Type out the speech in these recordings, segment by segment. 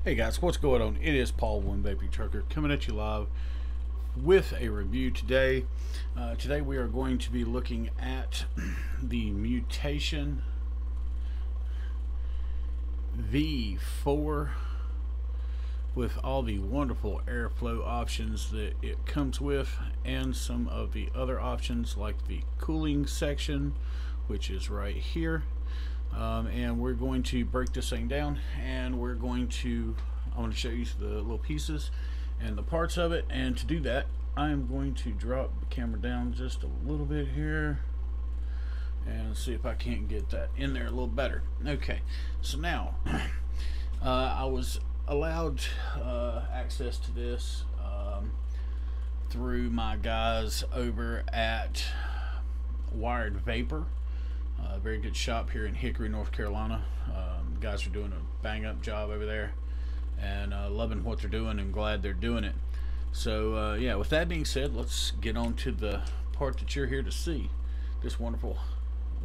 Hey guys, what's going on? It is Paul One Vaping Trucker coming at you live with a review today. Today we are going to be looking at the Mutation V4 with all the wonderful airflow options that it comes with, and some of the other options like the cooling section, which is right here. And we're going to break this thing down, and I'm going to show you the little pieces and the parts of it. And to do that, I'm going to drop the camera down just a little bit here and see if I can't get that in there a little better. Okay, so now I was allowed access to this through my guys over at Wired Vaper. Very good shop here in Hickory, North Carolina. Guys are doing a bang up job over there, and loving what they're doing and glad they're doing it. So yeah, with that being said, let's get on to the part that you're here to see, this wonderful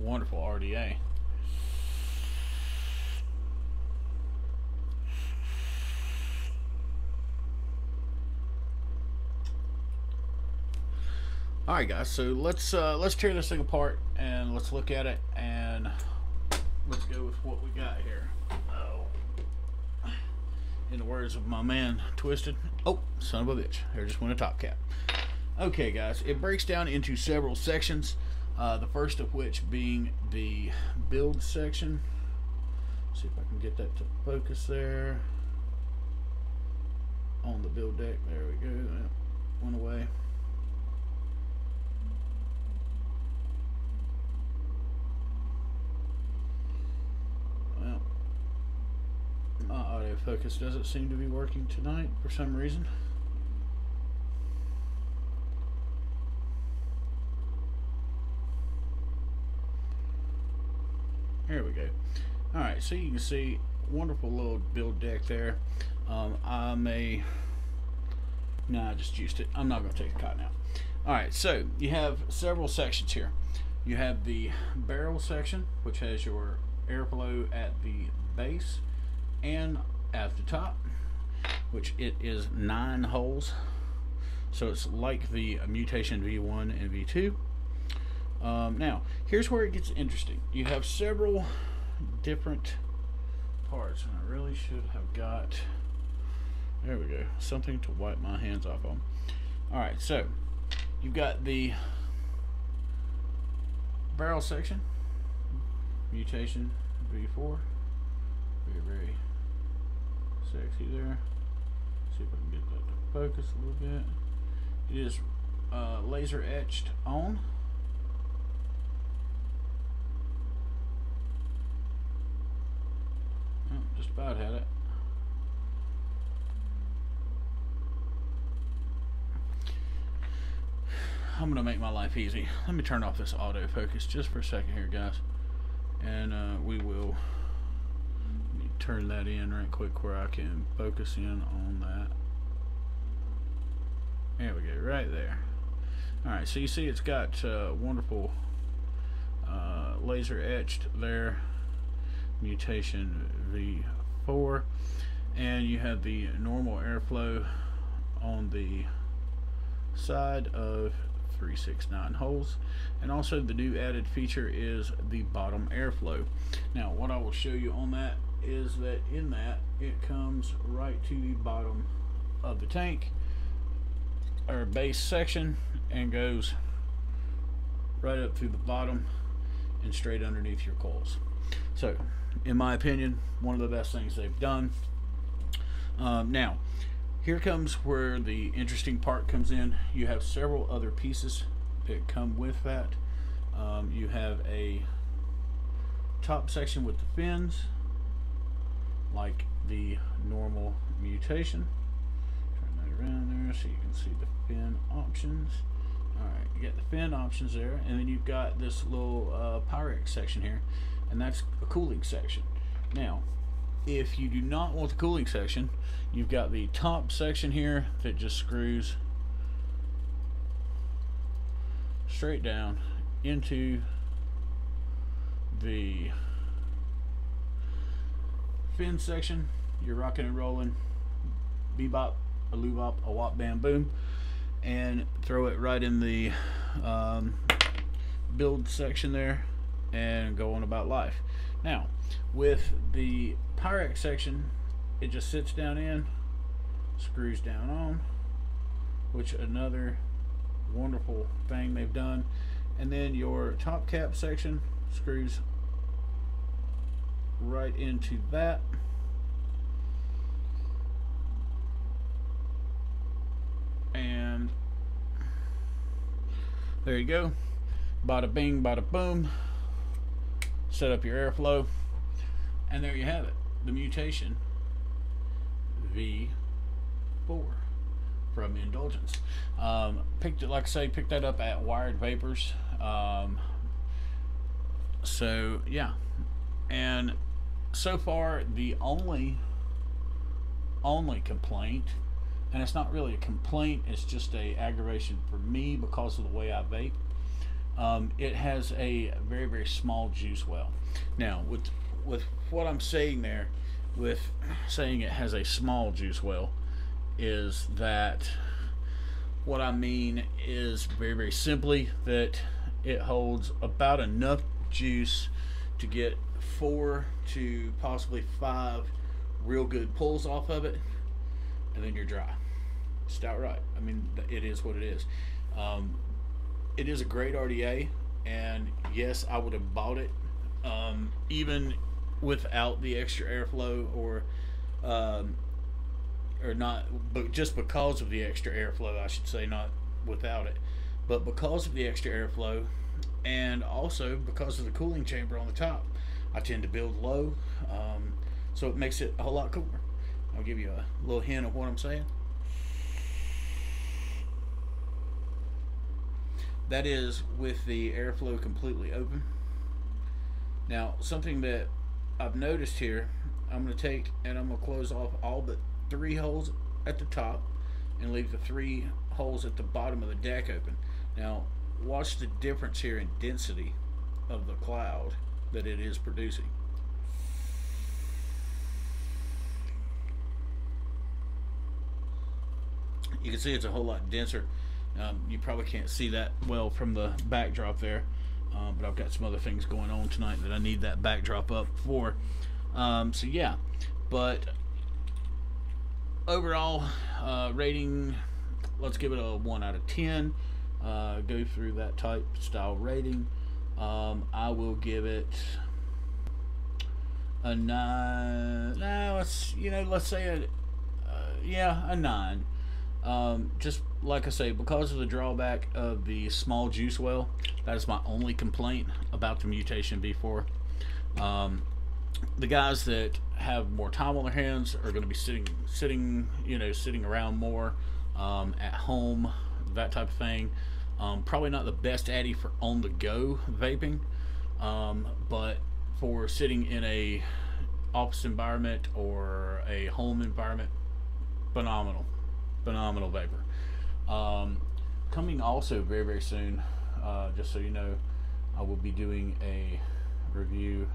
RDA. Alright guys, so let's tear this thing apart and let's look at it, and let's go with what we got here. Oh, in the words of my man Twisted, oh, son of a bitch, there just went a top cap. Okay guys, it breaks down into several sections, the first of which being the build section. See if I can get that to focus there on the build deck. There we go. That went away. Well, my autofocus doesn't seem to be working tonight for some reason. There we go. Alright, so you can see wonderful little build deck there. I just used it. I'm not going to take the cotton out. Alright, so you have several sections here. You have the barrel section, which has your airflow at the base and at the top, which it is 9 holes, so it's like the Mutation V1 and V2. Now here's where it gets interesting. You have several different parts, and I really should have got, there we go, something to wipe my hands off on. Alright, so you've got the barrel section, Mutation V4, very sexy there. See if I can get that to focus a little bit. It is laser etched on. Oh, just about had it. I'm gonna make my life easy. Let me turn off this autofocus just for a second here, guys, and we will turn that in right quick where I can focus in on that. There we go, right there. Alright, so you see it's got wonderful laser etched there, Mutation V4, and you have the normal airflow on the side of 369 holes, and also the new added feature is the bottom airflow. Now what I will show you on that is that in that it comes right to the bottom of the tank or base section and goes right up through the bottom and straight underneath your coils. So in my opinion, one of the best things they've done. Now here comes where the interesting part comes in. You have several other pieces that come with that. You have a top section with the fins, like the normal Mutation. Turn that around there so you can see the fin options. Alright, you got the fin options there, and then you've got this little Pyrex section here, and that's a cooling section. Now, if you do not want the cooling section, you've got the top section here that just screws straight down into the fin section, you're rocking and rolling, bebop, a loobop, a wop, bam, boom, and throw it right in the build section there and go on about life. Now, with the Pyrex section, it just sits down in, screws down on, which another wonderful thing they've done. And then your top cap section screws right into that. And there you go. Bada bing, bada boom. Set up your airflow. And there you have it. The Mutation V4 from Indulgence. Picked it, like I say, picked that up at Wired Vapors. So yeah, and so far the only complaint, and it's not really a complaint, it's just a aggravation for me because of the way I vape. It has a very, very small juice well. Now with what I'm saying there, with saying it has a small juice well, is that what I mean is very, very simply that it holds about enough juice to get 4 to possibly 5 real good pulls off of it, and then you're dry. Just outright. I mean, it is what it is. It is a great RDA, and yes, I would have bought it even without the extra airflow, or not, but just because of the extra airflow, I should say, not without it, but because of the extra airflow, and also because of the cooling chamber on the top. I tend to build low, so it makes it a whole lot cooler. I'll give you a little hint of what I'm saying. That is with the airflow completely open. Now, something that I've noticed here, I'm going to take and I'm going to close off all but 3 holes at the top and leave the 3 holes at the bottom of the deck open. Now, watch the difference here in density of the cloud that it is producing. You can see it's a whole lot denser. You probably can't see that well from the backdrop there, but I've got some other things going on tonight that I need that backdrop up for. So yeah, but overall rating, let's give it a 1 out of 10. Go through that type style rating. I will give it a 9. No, let's say a 9. Just like I say, because of the drawback of the small juice well, that is my only complaint about the Mutation V4. The guys that have more time on their hands are going to be sitting around more at home, that type of thing. Probably not the best addy for on-the-go vaping, but for sitting in a office environment or a home environment, phenomenal vapor. Coming also very, very soon, just so you know, I will be doing a review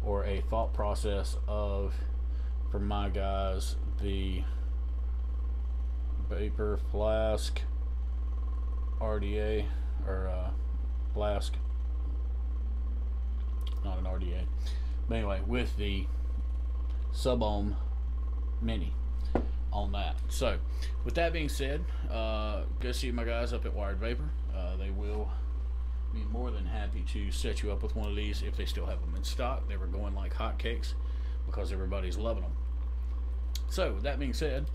or a thought process of, for my guys, the Vapor Flask RDA, or Flask, not an RDA, but anyway, with the sub-ohm mini on that. So with that being said, go see my guys up at Wired Vaper. They will be more than happy to set you up with one of these if they still have them in stock. They were going like hotcakes because everybody's loving them. So with that being said,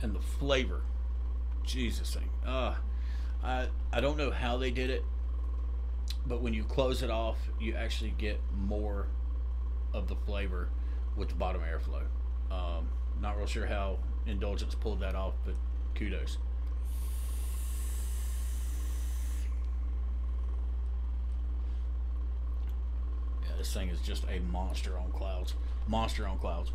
and the flavor, Jesus thing, I don't know how they did it, but when you close it off, you actually get more of the flavor with the bottom airflow. Not real sure how Indulgence pulled that off, but kudos. Yeah, this thing is just a monster on clouds. Monster on clouds.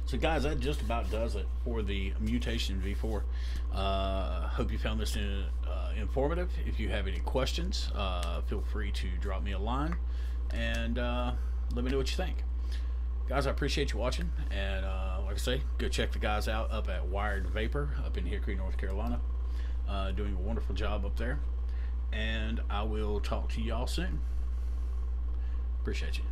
So guys, that just about does it for the Mutation V4. Hope you found this informative. If you have any questions, feel free to drop me a line and let me know what you think. Guys, I appreciate you watching, and like I say, go check the guys out up at Wired Vaper up in Hickory, North Carolina. Doing a wonderful job up there, and I will talk to y'all soon. Appreciate you.